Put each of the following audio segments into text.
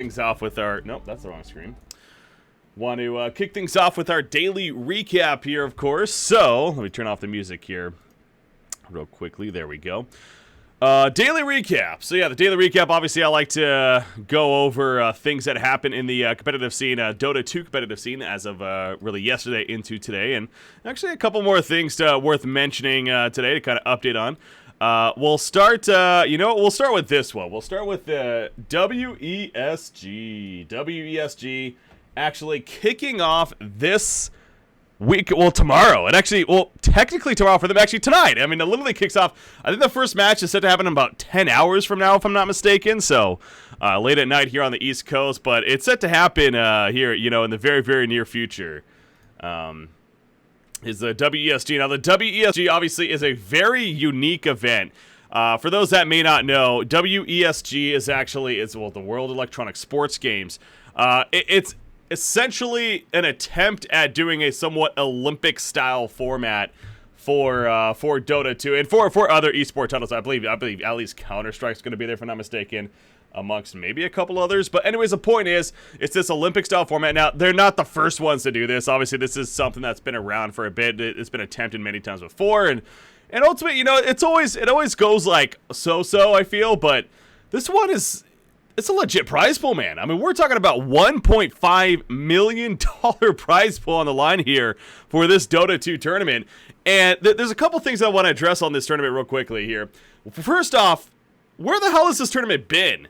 Things off with our nope, that's the wrong screen. Want to kick things off with our daily recap here, of course. So let me turn off the music here real quickly. There we go. Daily recap. So yeah, the daily recap. Obviously, I like to go over things that happen in the competitive scene, Dota 2 competitive scene, as of really yesterday into today, and actually a couple more things worth mentioning today to kind of update on. We'll start, we'll start with this one. We'll start with the WESG. WESG actually kicking off this week, well, tomorrow. And actually, well, technically tomorrow for them, actually tonight. I mean, it literally kicks off. I think the first match is set to happen in about 10 hours from now, if I'm not mistaken. So, late at night here on the East Coast. But it's set to happen here, in the very, very near future. Is the WESG. Now, the WESG obviously is a very unique event. For those that may not know, WESG is actually the World Electronic Sports Games. It's essentially an attempt at doing a somewhat Olympic-style format for Dota 2 and for other esports titles. I believe at least Counter-Strike's going to be there, if I'm not mistaken, amongst maybe a couple others. But anyways, the point is, it's this Olympic-style format. Now, they're not the first ones to do this. Obviously, this is something that's been around for a bit. It's been attempted many times before, and ultimately, it always goes like so-so, I feel. But this one it's a legit prize pool, man. I mean, we're talking about $1.5 million prize pool on the line here for this Dota 2 tournament. And there's a couple things I want to address on this tournament real quickly here. First off, where the hell has this tournament been?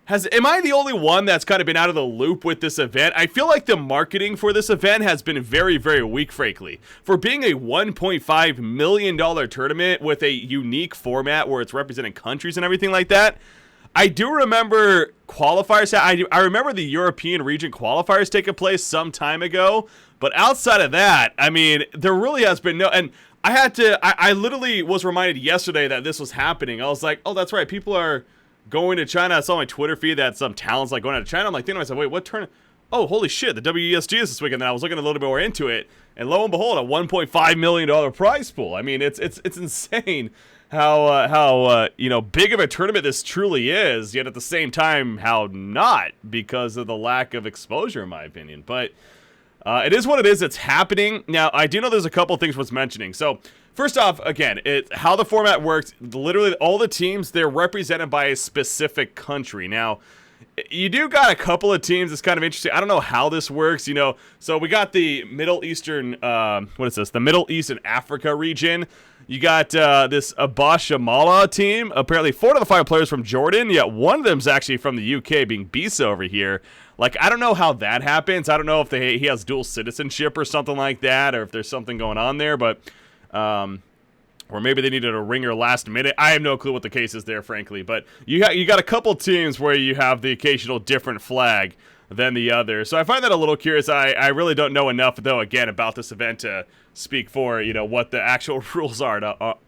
Am I the only one that's kind of been out of the loop with this event? I feel like the marketing for this event has been very, very weak, frankly. For being a $1.5 million tournament with a unique format where it's representing countries and everything like that, I do remember qualifiers. I remember the European region qualifiers taking place some time ago. But outside of that, I mean, there really has been no... And I literally was reminded yesterday that this was happening. I was like, oh, that's right. People are going to China. I saw on my Twitter feed that some talent's like going out to China. I'm like thinking to myself, wait, what tournament? Oh, holy shit, the WESG is this weekend. And I was looking a little bit more into it, and lo and behold, a $1.5 million prize pool. I mean, it's insane how big of a tournament this truly is, yet at the same time, how not, because of the lack of exposure, in my opinion. But it is what it is. It's happening. Now, I do know there's a couple things worth mentioning. So, first off, again, how the format works, literally all the teams, they're represented by a specific country. Now, you do got a couple of teams that's kind of interesting. I don't know how this works, So we got the Middle Eastern, the Middle East and Africa region. You got this Abashamala team. Apparently 4 of the 5 players from Jordan, yet one of them's actually from the UK, being Bisa over here. Like, I don't know how that happens. I don't know if he has dual citizenship or something like that, or if there's something going on there, but... or maybe they needed a ringer last minute. I have no clue what the case is there, frankly. But you got a couple teams where you have the occasional different flag than the other. So I find that a little curious. I really don't know enough, though, again, about this event to speak for, what the actual rules are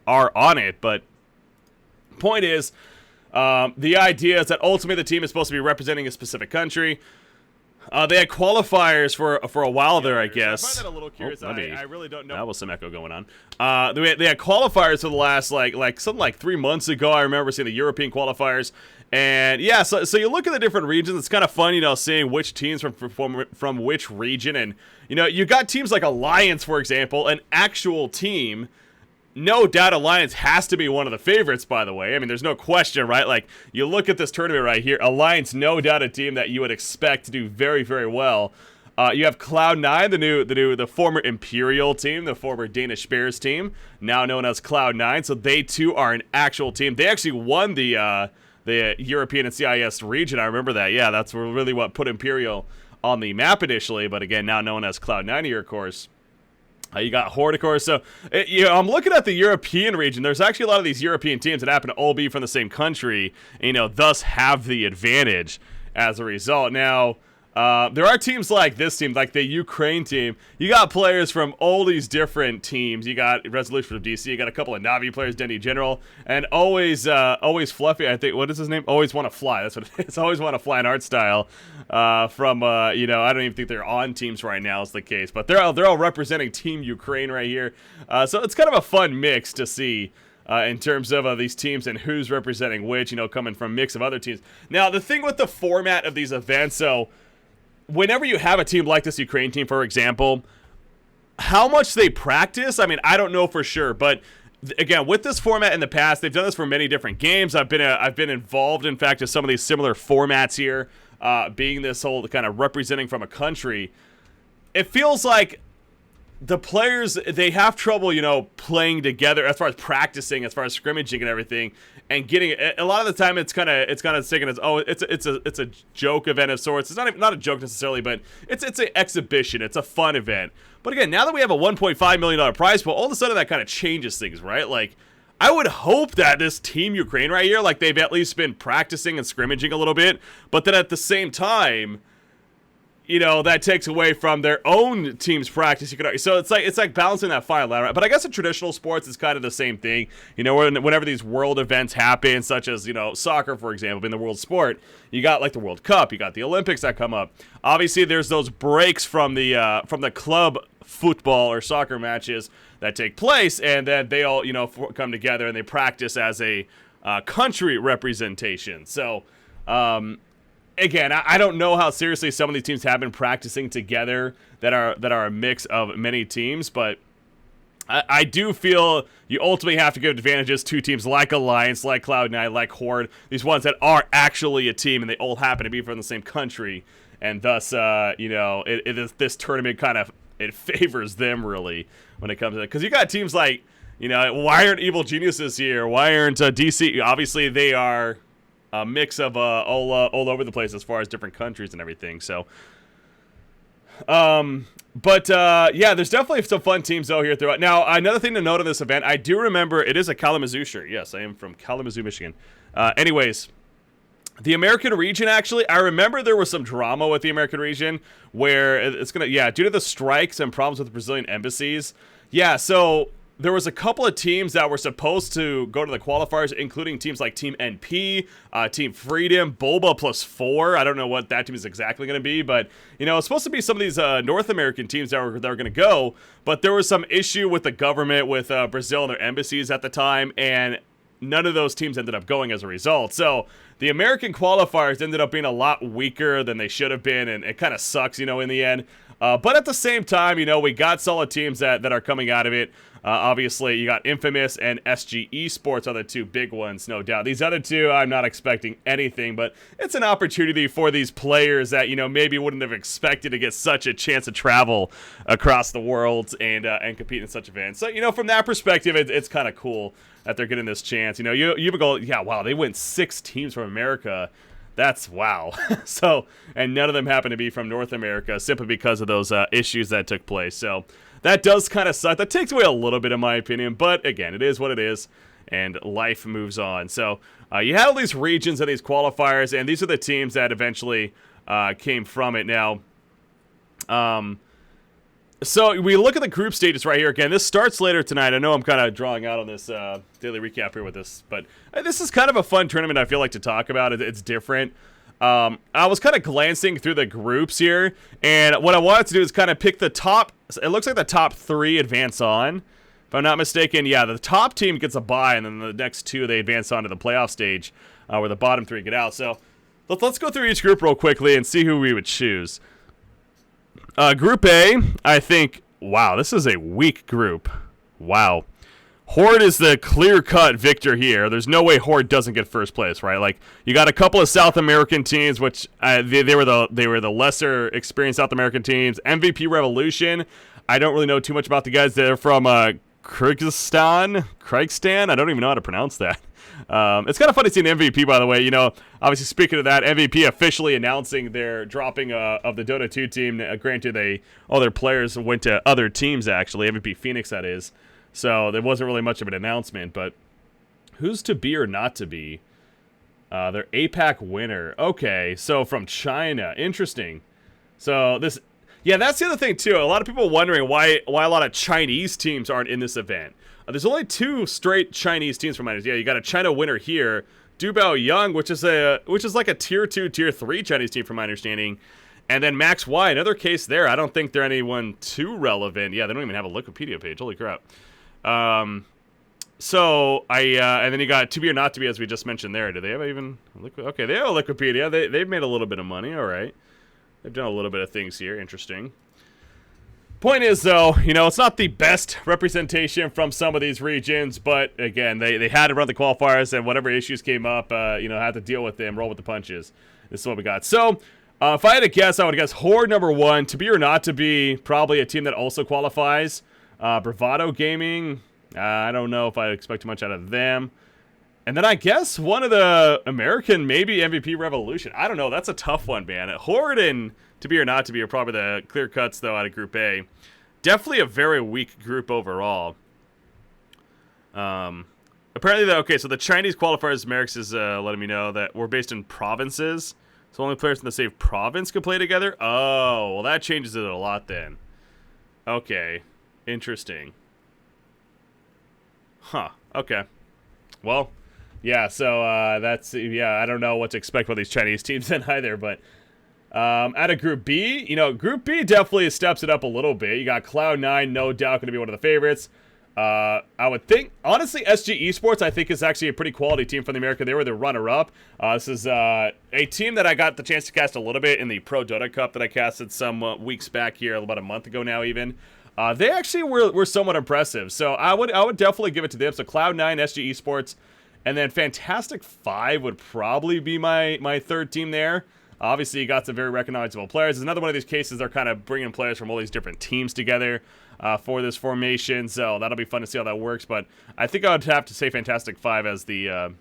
on it. But point is, the idea is that ultimately the team is supposed to be representing a specific country. They had qualifiers for a while there, I guess. I find that a little curious. I really don't know. That was some echo going on. They had qualifiers for the last something 3 months ago. I remember seeing the European qualifiers, and yeah. So you look at the different regions. It's kind of fun, seeing which teams from which region, and you got teams like Alliance, for example, an actual team. No doubt Alliance has to be one of the favorites, by the way. I mean, there's no question, right? Like, you look at this tournament right here, Alliance, no doubt a team that you would expect to do very, very well. You have Cloud9, the former Imperial team, the former Danish Bears team, now known as Cloud9. So they, too, are an actual team. They actually won the European and CIS region. I remember that. Yeah, that's really what put Imperial on the map initially, but again, now known as Cloud9 here, of course. You got Horde, of course. So, I'm looking at the European region. There's actually a lot of these European teams that happen to all be from the same country, and, thus have the advantage as a result. Now, there are teams like this team, like the Ukraine team. You got players from all these different teams. You got Resolution from DC. You got a couple of Navi players, Denny General, and always Fluffy. I think, what is his name? Always Want to Fly. That's what it is. Always Want to Fly in art style. From I don't even think they're on teams right now is the case, but they're all representing Team Ukraine right here. So it's kind of a fun mix to see. in terms of these teams and who's representing which, coming from a mix of other teams. Now, the thing with the format of these events, so whenever you have a team like this Ukraine team, for example, how much they practice, I mean, I don't know for sure, but again, with this format in the past, they've done this for many different games. I've been involved, in fact, in some of these similar formats here, being this whole kind of representing from a country. It feels like the players, they have trouble, playing together as far as practicing, as far as scrimmaging and everything, and getting a lot of the time it's kind of taken as, it's a joke event of sorts. It's not a joke necessarily, but it's an exhibition. It's a fun event. But again, now that we have a $1.5 million prize pool, all of a sudden that kind of changes things, right? Like, I would hope that this Team Ukraine right here, like, they've at least been practicing and scrimmaging a little bit, but then at the same time, that takes away from their own team's practice. So it's like balancing that fine line, right? But I guess in traditional sports, it's kind of the same thing. Whenever these world events happen, such as, soccer, for example, being the world sport, you got like the World Cup, you got the Olympics that come up. Obviously, there's those breaks from the club football or soccer matches that take place, and then they all, come together and they practice as a country representation. So, again, I don't know how seriously some of these teams have been practicing together that are a mix of many teams, but I do feel you ultimately have to give advantages to teams like Alliance, like Cloud9, like Horde, these ones that are actually a team and they all happen to be from the same country, and thus, this tournament kind of, it favors them really when it comes to that. Because you got teams like, why aren't Evil Geniuses here? Why aren't DC? Obviously, they are a mix of all over the place as far as different countries and everything. So, yeah, there's definitely some fun teams though here throughout. Now, another thing to note on this event, I do remember it is a Kalamazoo shirt. Yes, I am from Kalamazoo, Michigan. Anyways, the American region, actually, I remember there was some drama with the American region where it's due to the strikes and problems with the Brazilian embassies. Yeah, so there was a couple of teams that were supposed to go to the qualifiers, including teams like Team NP, Team Freedom, Boba +4. I don't know what that team is exactly going to be, but, it's supposed to be some of these North American teams that were going to go, but there was some issue with the government, with Brazil and their embassies at the time, and none of those teams ended up going as a result. So the American qualifiers ended up being a lot weaker than they should have been, and it kind of sucks, in the end. But at the same time, we got solid teams that are coming out of it. Obviously, you got Infamous and SG Esports are the two big ones, no doubt. These other two, I'm not expecting anything, but it's an opportunity for these players that, maybe wouldn't have expected to get such a chance to travel across the world and compete in such events. So, from that perspective, it's kind of cool that they're getting this chance. You would go, yeah, wow, they went 6 teams from America. That's wow. So, and none of them happen to be from North America simply because of those issues that took place. So that does kind of suck. That takes away a little bit, in my opinion. But again, it is what it is, and life moves on. So you had all these regions and these qualifiers, and these are the teams that eventually came from it. Now, so we look at the group stages right here. Again, this starts later tonight. I know I'm kind of drawing out on this daily recap here with this, but this is kind of a fun tournament I feel like to talk about. It's different. I was kind of glancing through the groups here, and what I wanted to do is kind of pick the top. It looks like the top 3 advance on. If I'm not mistaken, yeah, the top team gets a bye, and then the next 2, they advance on to the playoff stage, where the bottom 3 get out. So let's go through each group real quickly and see who we would choose. Group A, I think, wow, this is a weak group. Wow. Horde is the clear-cut victor here. There's no way Horde doesn't get first place, right? Like, you got a couple of South American teams, which they were the lesser experienced South American teams. MVP Revolution, I don't really know too much about the guys. They're from Kyrgyzstan. I don't even know how to pronounce that. It's kind of funny seeing MVP, by the way. Obviously, speaking of that, MVP officially announcing their dropping of the Dota 2 team. Granted, all their players went to other teams, actually. MVP Phoenix, that is. So there wasn't really much of an announcement. But who's to be or not to be? Their APAC winner. Okay, so from China. Interesting. So this... Yeah, that's the other thing, too. A lot of people wondering why a lot of Chinese teams aren't in this event. There's only 2 straight Chinese teams from minors. Yeah, you got a China winner here, Dubao Young, which is like a tier 2, tier 3 Chinese team from my understanding. And then Max Y, another case there. I don't think they're anyone too relevant. Yeah, they don't even have a Wikipedia page. Holy crap. So and then you got To Be or Not To Be, as we just mentioned there. Do they have even okay? They have a Wikipedia. They've made a little bit of money. All right, they've done a little bit of things here. Interesting. Point is, though, it's not the best representation from some of these regions, but again, they had to run the qualifiers, and whatever issues came up, had to deal with them, roll with the punches. This is what we got. So, if I had to guess, I would guess Horde number 1, To Be or Not To Be, probably a team that also qualifies. Bravado Gaming, I don't know if I expect too much out of them. And then I guess one of the American, maybe MVP Revolution. I don't know. That's a tough one, man. Horde and To Be or Not To Be are probably the clear cuts, though, out of Group A. Definitely a very weak group overall. Apparently, though, okay, so the Chinese qualifiers, Merrick's is letting me know that we're based in provinces. So only players in the same province can play together? Oh, well, that changes it a lot then. Okay. Interesting. Huh. Okay. Well, yeah, so that's, I don't know what to expect with these Chinese teams then either, but out of Group B, Group B definitely steps it up a little bit. You got Cloud9, no doubt going to be one of the favorites. I would think, honestly, SG Esports, I think, is actually a pretty quality team from the America. They were the runner-up. This is a team that I got the chance to cast a little bit in the Pro Dota Cup that I casted some weeks back here, about a month ago now even. They actually were somewhat impressive, so I would definitely give it to them. So Cloud9, SG Esports, and then Fantastic 5 would probably be my third team there. Obviously, you got some very recognizable players. It's another one of these cases they're kind of bringing players from all these different teams together for this formation, so that'll be fun to see how that works. But I think I would have to say Fantastic 5 as the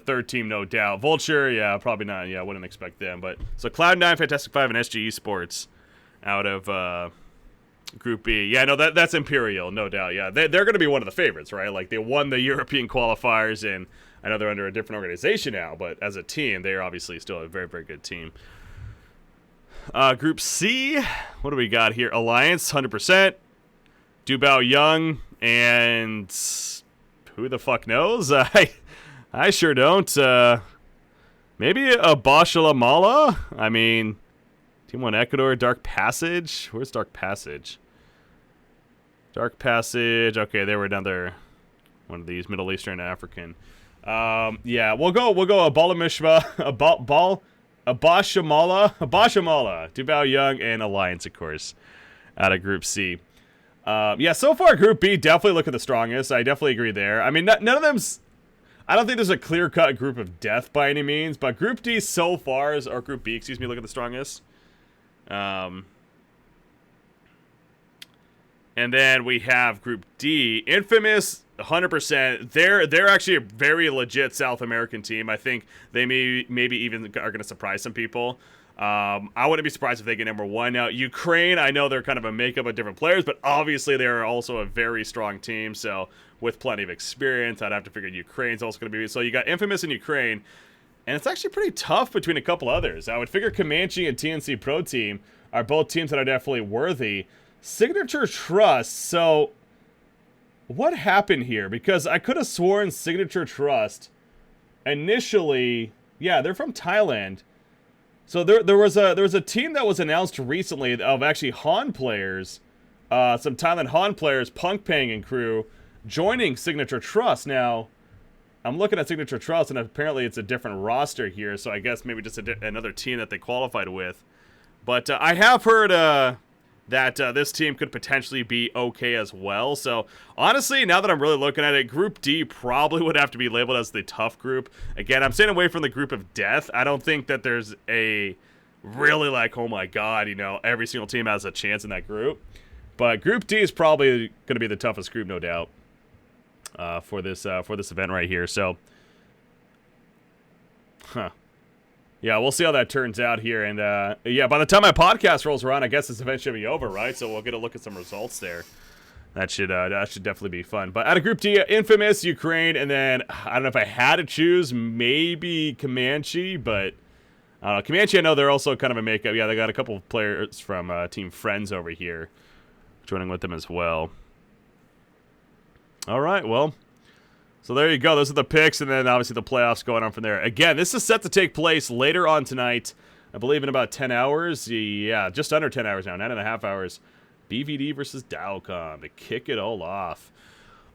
third team, no doubt. Vulture, yeah, probably not. Yeah, I wouldn't expect them. But so Cloud9, Fantastic 5, and SG Esports out of Group B. Yeah, no, that's Imperial, no doubt. Yeah, they're going to be one of the favorites, right? Like, they won the European qualifiers, and I know they're under a different organization now, but as a team, they are obviously still a very, very good team. Group C, what do we got here? Alliance, 100%. Dubao Young, and who the fuck knows? I sure don't. Maybe a Bashalamala? I mean, Team 1 Ecuador, Dark Passage. Where's Dark Passage? Dark Passage. Okay, they were another one of these Middle Eastern African. Yeah, we'll go a Balamishma, a Bashamala, Dubao Young, and Alliance, of course, out of Group C. Yeah, so far Group B definitely looking the strongest. I definitely agree there. I mean, none of them's. I don't think there's a clear-cut group of death by any means, but Group D so far or Group B, excuse me, look at the strongest. And then we have Group D, Infamous, 100%. They're actually a very legit South American team. I think they maybe even are going to surprise some people. I wouldn't be surprised if they get number 1. Now, Ukraine, I know they're kind of a makeup of different players, but obviously they're also a very strong team. So with plenty of experience, I'd have to figure Ukraine's also going to be. So you got Infamous and Ukraine. And it's actually pretty tough between a couple others. I would figure Comanche and TNC Pro Team are both teams that are definitely worthy. Signature Trust. So, what happened here? Because I could have sworn Signature Trust initially, yeah, they're from Thailand. So there was a team that was announced recently of actually Han players, some Thailand Han players, Punk Pang and crew, joining Signature Trust. Now, I'm looking at Signature Trust, and apparently it's a different roster here, so I guess maybe just another team that they qualified with. But I have heard that this team could potentially be okay as well. So, honestly, now that I'm really looking at it, Group D probably would have to be labeled as the tough group. Again, I'm staying away from the group of death. I don't think that there's a really like, oh my god, every single team has a chance in that group. But Group D is probably going to be the toughest group, no doubt. For this event right here. So, yeah, we'll see how that turns out here. And yeah, by the time my podcast rolls around, I guess this event should be over, right? So we'll get a look at some results there. That should definitely be fun. But out of Group D, Infamous, Ukraine, and then I don't know if I had to choose, maybe Comanche, but I don't know. Comanche, I know they're also kind of a makeup. Yeah, they got a couple of players from Team Friends over here joining with them as well. All right, well, so there you go. Those are the picks, and then obviously the playoffs going on from there. Again, this is set to take place later on tonight. I believe in about 10 hours. Yeah, just under 10 hours now, 9.5 hours. BVD versus Dowcom to kick it all off.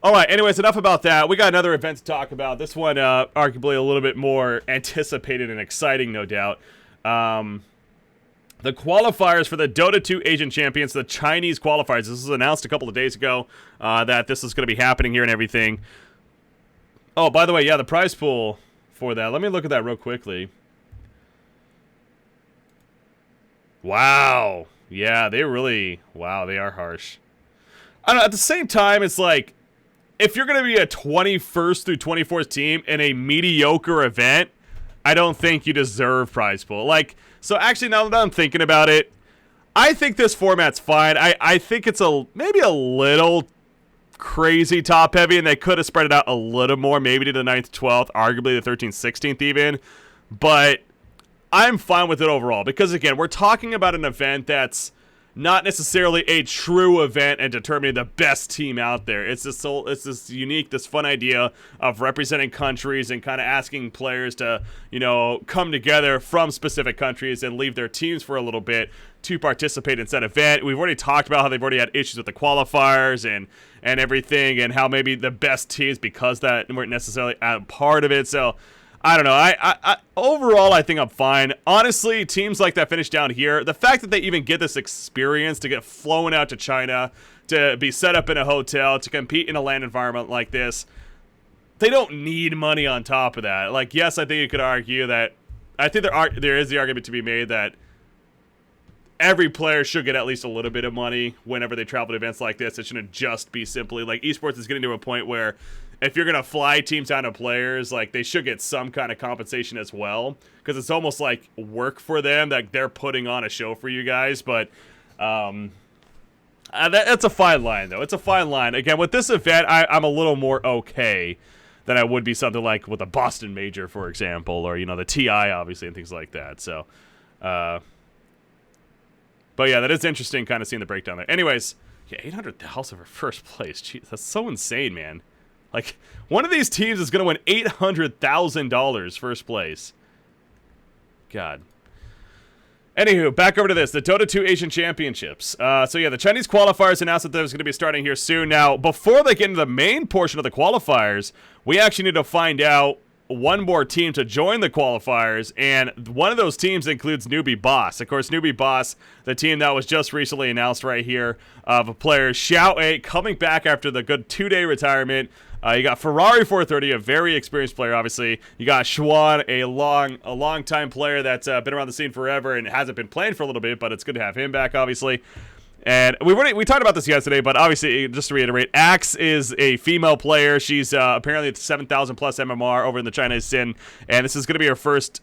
All right, anyways, enough about that. We got another event to talk about. This one, arguably a little bit more anticipated and exciting, no doubt. The qualifiers for the Dota 2 Asian Champions, the Chinese qualifiers. This was announced a couple of days ago that this is going to be happening here and everything. Oh, by the way, yeah, the prize pool for that. Let me look at that real quickly. Wow. Yeah, they really... Wow, they are harsh. I don't know, at the same time, it's like... If you're going to be a 21st through 24th team in a mediocre event, I don't think you deserve prize pool. Like, so actually, now that I'm thinking about it, I think this format's fine. I think it's maybe a little crazy top-heavy, and they could have spread it out a little more, maybe to the 9th, 12th, arguably the 13th, 16th even. But I'm fine with it overall, because, again, we're talking about an event that's not necessarily a true event and determining the best team out there. It's this unique, this fun idea of representing countries and kind of asking players to, you know, come together from specific countries and leave their teams for a little bit to participate in said event. We've already talked about how they've already had issues with the qualifiers and everything, and how maybe the best teams, because that weren't necessarily a part of it. So I don't know. I overall, I think I'm fine. Honestly, teams like that finish down here, the fact that they even get this experience to get flown out to China, to be set up in a hotel, to compete in a LAN environment like this, they don't need money on top of that. Like, yes, I think you could argue that, I think there is the argument to be made that every player should get at least a little bit of money whenever they travel to events like this. It shouldn't just be simply, like, esports is getting to a point where if you're going to fly teams down to players, like, they should get some kind of compensation as well, because it's almost like work for them, that they're putting on a show for you guys. But that's a fine line, though. It's a fine line. Again, with this event, I'm a little more okay than I would be something like with a Boston Major, for example, or, you know, the TI, obviously, and things like that. So, but yeah, that is interesting, kind of seeing the breakdown there. Anyways, yeah, 800,000 for first place. Jeez, that's so insane, man. Like, one of these teams is going to win $800,000 first place. God. Anywho, back over to this. The Dota 2 Asian Championships. So, yeah, the Chinese qualifiers announced that there's going to be starting here soon. Now, before they get into the main portion of the qualifiers, we actually need to find out one more team to join the qualifiers, and one of those teams includes Newbie Boss. Of course, Newbie Boss, the team that was just recently announced right here, of a player, Xiao A, coming back after the good 2-day retirement. You got Ferrari 430, a very experienced player, obviously. You got Schwan, a long-time player that's been around the scene forever and hasn't been playing for a little bit, but it's good to have him back, obviously. And we talked about this yesterday, but obviously, just to reiterate, Axe is a female player. She's apparently at 7,000 plus MMR over in the China scene, and this is going to be her first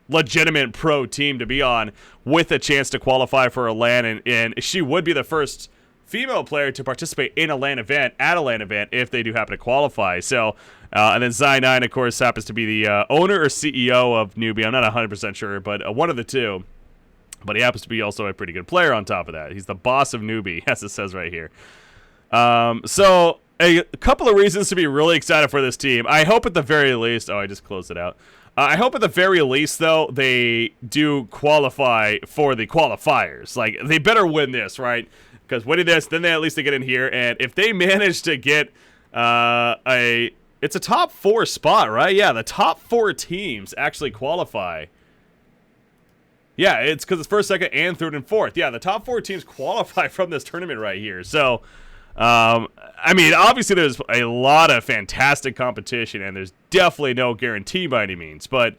legitimate pro team to be on with a chance to qualify for a LAN, and she would be the first female player to participate in a LAN event, at a LAN event, if they do happen to qualify. So, and then Zy9, of course, happens to be the owner or CEO of Newbie. I'm not 100% sure, but one of the two. But he happens to be also a pretty good player on top of that. He's the boss of Newbie, as it says right here. So, a couple of reasons to be really excited for this team. I hope at the very least... Oh, I just closed it out. I hope at the very least, though, they do qualify for the qualifiers. Like, they better win this, right? Because winning this, then at least they get in here. And if they manage to get it's a top 4 spot, right? Yeah, the top 4 teams actually qualify. Yeah, it's because it's first, second, and third, and fourth. Yeah, the top 4 teams qualify from this tournament right here. So, I mean, obviously there's a lot of fantastic competition, and there's definitely no guarantee by any means. But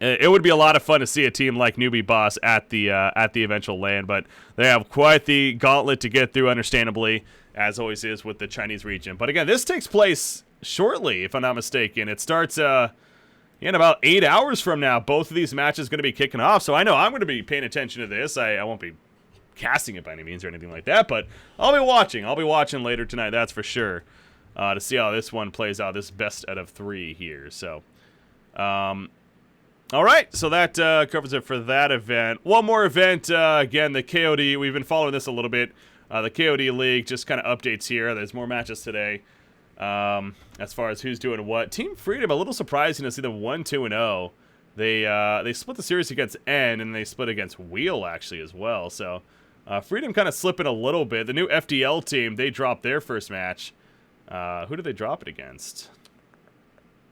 it would be a lot of fun to see a team like Newbie Boss at the eventual LAN. But they have quite the gauntlet to get through, understandably, as always is with the Chinese region. But again, this takes place shortly, if I'm not mistaken. It starts... in about 8 hours from now, both of these matches going to be kicking off. So I know I'm going to be paying attention to this. I won't be casting it by any means or anything like that, but I'll be watching. I'll be watching later tonight, that's for sure, to see how this one plays out, this best out of 3 here. So, all right, so that covers it for that event. One more event, again, the KOD. We've been following this a little bit. The KOD League, just kind of updates here. There's more matches today. As far as who's doing what. Team Freedom, a little surprising to see them 1-2-0. They split the series against N, and they split against Wheel, actually, as well. So, Freedom kind of slipping a little bit. The new FDL team, they dropped their first match. Who did they drop it against?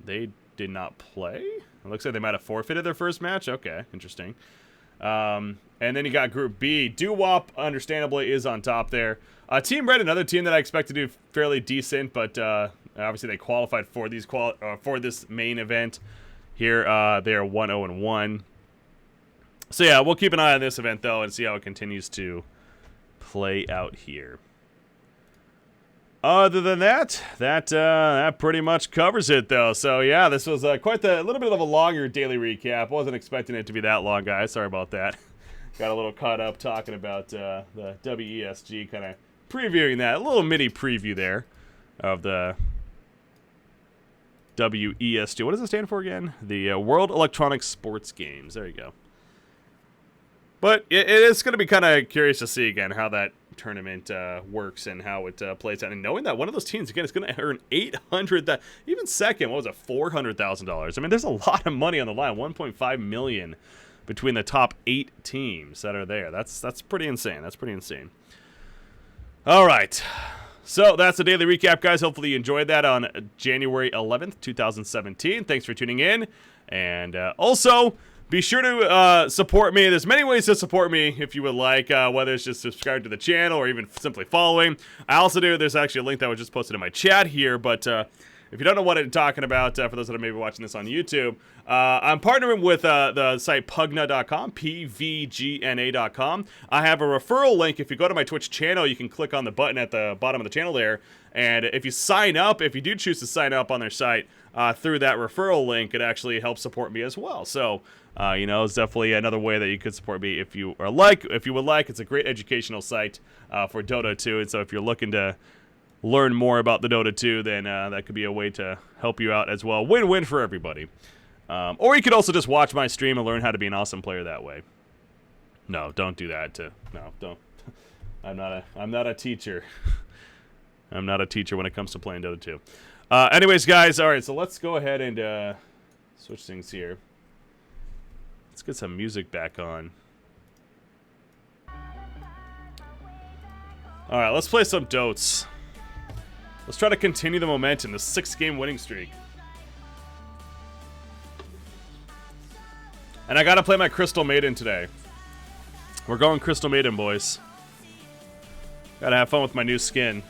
They did not play? It looks like they might have forfeited their first match. Okay, interesting. And then you got Group B. Doo-Wop, understandably, is on top there. Team Red, another team that I expect to do fairly decent, but obviously they qualified for these for this main event. Here, they are 1-0-1. So yeah, we'll keep an eye on this event, though, and see how it continues to play out here. Other than that, that pretty much covers it, though. So yeah, this was quite a little bit of a longer daily recap. Wasn't expecting it to be that long, guys. Sorry about that. Got a little caught up talking about the WESG, kind of previewing that. A little mini preview there of the WESG. What does it stand for again? The World Electronic Sports Games. There you go. But it is going to be kind of curious to see, again, how that tournament works and how it plays out. And knowing that one of those teams, again, is going to earn $800,000, even second, what was it, $400,000. I mean, there's a lot of money on the line, $1.5 million between the top 8 teams that are there. That's pretty insane. That's pretty insane. All right. So that's the daily recap, guys. Hopefully you enjoyed that on January 11th, 2017. Thanks for tuning in. And also, be sure to support me. There's many ways to support me if you would like, whether it's just subscribe to the channel or even simply following. I also do. There's actually a link that was just posted in my chat here, but if you don't know what I'm talking about, for those that are maybe watching this on YouTube, I'm partnering with the site pugna.com, pvgna.com. I have a referral link. If you go to my Twitch channel, you can click on the button at the bottom of the channel there, and if you sign up, if you do choose to sign up on their site through that referral link, it actually helps support me as well. So, you know, it's definitely another way that you could support me if you would like. It's a great educational site for Dota 2, and so if you're looking to learn more about the Dota 2, then that could be a way to help you out as well. Win-win for everybody. Or you could also just watch my stream and learn how to be an awesome player that way. No, don't do that. No, don't. I'm not a teacher. I'm not a teacher when it comes to playing Dota 2. Anyways, guys, all right, so let's go ahead and switch things here. Let's get some music back on. All right, let's play some Dotes. Let's try to continue the momentum, the 6-game winning streak. And I gotta play my Crystal Maiden today. We're going Crystal Maiden, boys. Gotta have fun with my new skin.